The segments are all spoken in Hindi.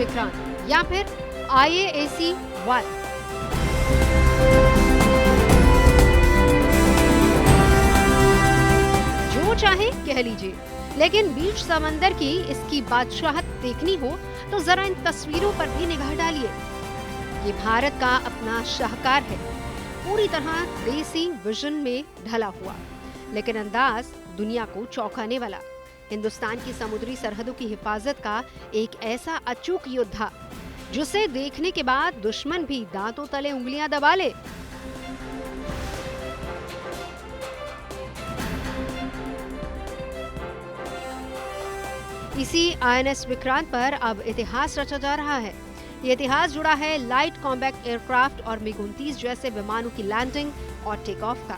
विक्रांत या फिर IAC-1। जो चाहे कह लीजिए, लेकिन बीच समंदर की इसकी बादशाहत देखनी हो तो जरा इन तस्वीरों पर भी निगाह डालिए। ये भारत का अपना शाहकार है, पूरी तरह देसी विजन में ढला हुआ, लेकिन अंदाज दुनिया को चौंकाने वाला। हिंदुस्तान की समुद्री सरहदों की हिफाजत का एक ऐसा अचूक योद्धा जिसे देखने के बाद दुश्मन भी दांतों तले उंगलियां दबा ले। इसी INS विक्रांत पर अब इतिहास रचा जा रहा है। ये इतिहास जुड़ा है लाइट कॉम्बैट एयरक्राफ्ट और MiG-29 जैसे विमानों की लैंडिंग और टेक ऑफ का।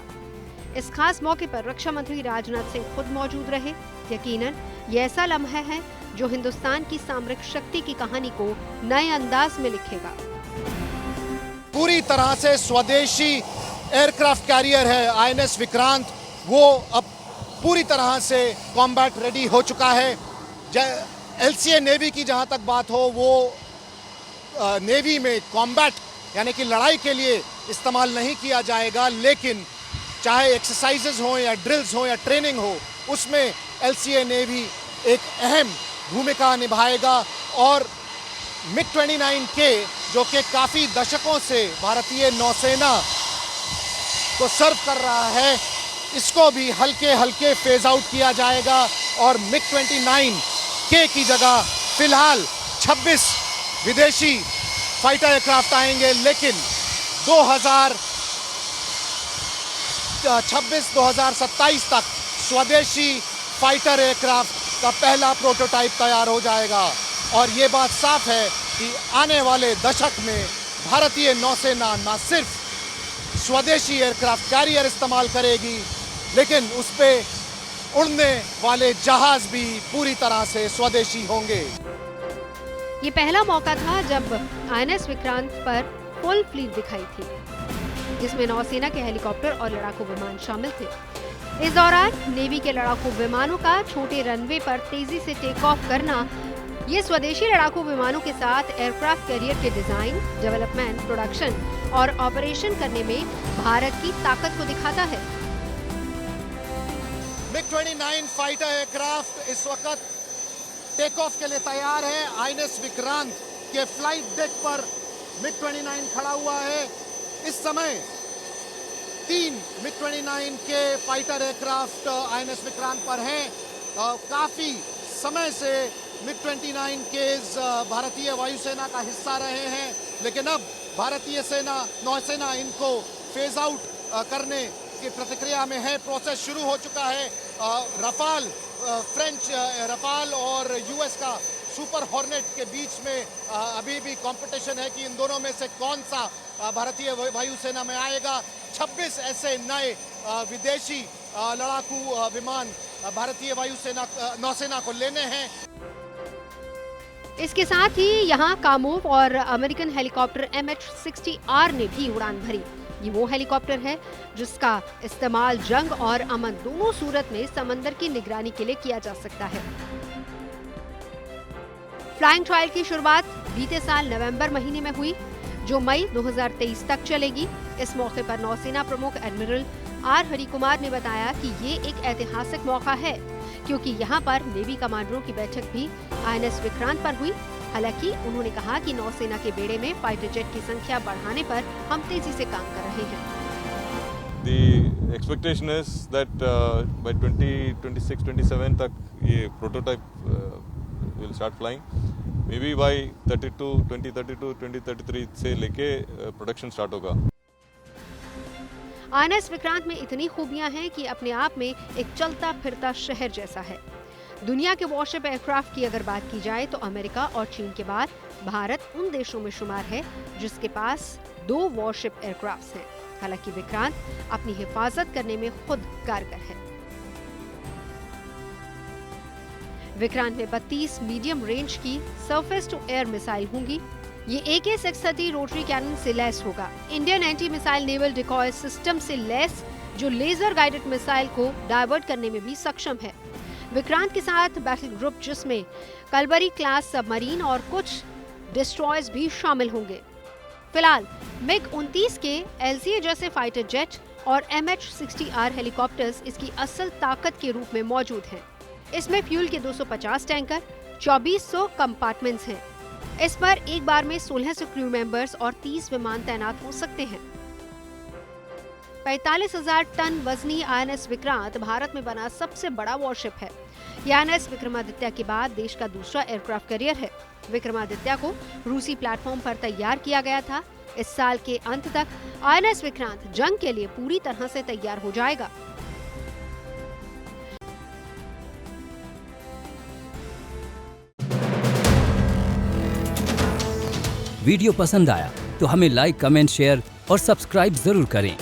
इस खास मौके पर रक्षा मंत्री राजनाथ सिंह खुद मौजूद रहे। यकीनन ये ऐसा लम्हा है जो हिंदुस्तान की सामरिक शक्ति की कहानी को नए अंदाज में लिखेगा। पूरी तरह से स्वदेशी एयरक्राफ्ट कैरियर है INS विक्रांत। वो अब पूरी तरह से कॉम्बैट रेडी हो चुका है। LCA नेवी की जहां तक बात हो, वो नेवी में कॉम्बैट यानी कि लड़ाई के लिए इस्तेमाल नहीं किया जाएगा, लेकिन चाहे एक्सरसाइजेज हो या ड्रिल्स हो या ट्रेनिंग हो, उसमें LCA नेवी एक अहम भूमिका निभाएगा। और MiG-29K जो कि काफ़ी दशकों से भारतीय नौसेना को सर्व कर रहा है, इसको भी हल्के हल्के फेज आउट किया जाएगा और MiG-29K की जगह फिलहाल 26 विदेशी फाइटर एयरक्राफ्ट आएंगे, लेकिन 2026-2027 तक स्वदेशी फाइटर एयरक्राफ्ट का पहला प्रोटोटाइप तैयार हो जाएगा। और ये बात साफ है कि आने वाले दशक में भारतीय नौसेना न सिर्फ स्वदेशी एयरक्राफ्ट कैरियर इस्तेमाल करेगी, लेकिन उस पे उड़ने वाले जहाज भी पूरी तरह से स्वदेशी होंगे। ये पहला मौका था जब INS विक्रांत पर फुल फ्लीट दिखाई थी, जिसमें नौसेना के हेलीकॉप्टर और लड़ाकू विमान शामिल थे। इस दौरान नेवी के लड़ाकू विमानों का छोटे रनवे पर तेजी से टेक ऑफ करना ये स्वदेशी लड़ाकू विमानों के साथ एयरक्राफ्ट कैरियर के डिजाइन, डेवलपमेंट, प्रोडक्शन और ऑपरेशन करने में भारत की ताकत को दिखाता है। MiG-29 फाइटर एयरक्राफ्ट इस वक्त टेक ऑफ के लिए तैयार है। INS विक्रांत के फ्लाइट डेक पर MiG-29 खड़ा हुआ है। इस समय 3 MiG-29 fighter aircraft INS Vikrant पर हैं। काफी समय से MiG-29 भारतीय वायुसेना का हिस्सा रहे हैं, लेकिन अब भारतीय नौसेना इनको फेज आउट करने की प्रतिक्रिया में है। प्रोसेस शुरू हो चुका है। रफाल फ्रेंच रफाल और US का सुपर हॉर्नेट के बीच में अभी भी कंपटीशन है कि इन दोनों में से कौन सा भारतीय वायुसेना में आएगा। 26 ऐसे नए विदेशी लड़ाकू विमान भारतीय नौसेना को लेने हैं। इसके साथ ही यहाँ कामोव और अमेरिकन हेलीकॉप्टर MH-60R ने भी उड़ान भरी। ये वो हेलीकॉप्टर है जिसका इस्तेमाल जंग और अमन दोनों सूरत में समंदर की निगरानी के लिए किया जा सकता है। फ्लाइंग ट्रायल की शुरुआत बीते साल नवंबर महीने में हुई, जो मई 2023 तक चलेगी। इस मौके पर नौसेना प्रमुख एडमिरल R हरिकुमार ने बताया कि ये एक ऐतिहासिक मौका है, क्योंकि यहाँ पर नेवी कमांडरों की बैठक भी INS विक्रांत पर हुई। हालांकि उन्होंने कहा कि नौसेना के बेड़े में फाइटर जेट की संख्या बढ़ाने पर हम तेजी से काम कर रहे हैं। The expectation is that by 2026-27 तक ये prototype will start flying. Maybe by 2032-2033 से लेके प्रोडक्शन स्टार्ट होगा। INS विक्रांत में इतनी खूबियां हैं कि अपने आप में एक चलता फिरता शहर जैसा है। दुनिया के वॉरशिप एयरक्राफ्ट की अगर बात की जाए तो अमेरिका और चीन के बाद भारत उन देशों में शुमार है जिसके पास 2 वॉरशिप एयरक्राफ्ट हैं। हालांकि विक्रांत अपनी हिफाजत करने में खुद कारगर है। विक्रांत में 32 मीडियम रेंज की सरफेस टू एयर मिसाइल होंगी। ये AK-630 रोटरी कैनन से लैस होगा। Indian anti missile naval decoy system से लैस, जो लेजर गाइडेड मिसाइल को डायवर्ट करने में भी सक्षम है। विक्रांत के साथ बैटल ग्रुप जिसमें कलबरी क्लास सबमरीन और कुछ डिस्ट्रॉयर्स भी शामिल होंगे। फिलहाल MiG-29 के LCA जैसे फाइटर जेट और MH-60R हेलीकॉप्टर्स इसकी असल ताकत के रूप में मौजूद हैं। इसमें फ्यूल के 250 टैंकर, 2400 कंपार्टमेंट्स हैं। इस पर एक बार में 1600 क्रू मेंबर्स और 30 विमान तैनात हो सकते हैं। 45,000 टन वजनी INS विक्रांत भारत में बना सबसे बड़ा वॉरशिप है। यह INS विक्रमादित्य के बाद देश का दूसरा एयरक्राफ्ट कैरियर है। विक्रमादित्य को रूसी प्लेटफॉर्म पर तैयार किया गया था। इस साल के अंत तक INS विक्रांत जंग के लिए पूरी तरह से तैयार हो जाएगा। वीडियो पसंद आया तो हमें लाइक, कमेंट, शेयर और सब्सक्राइब जरूर करें।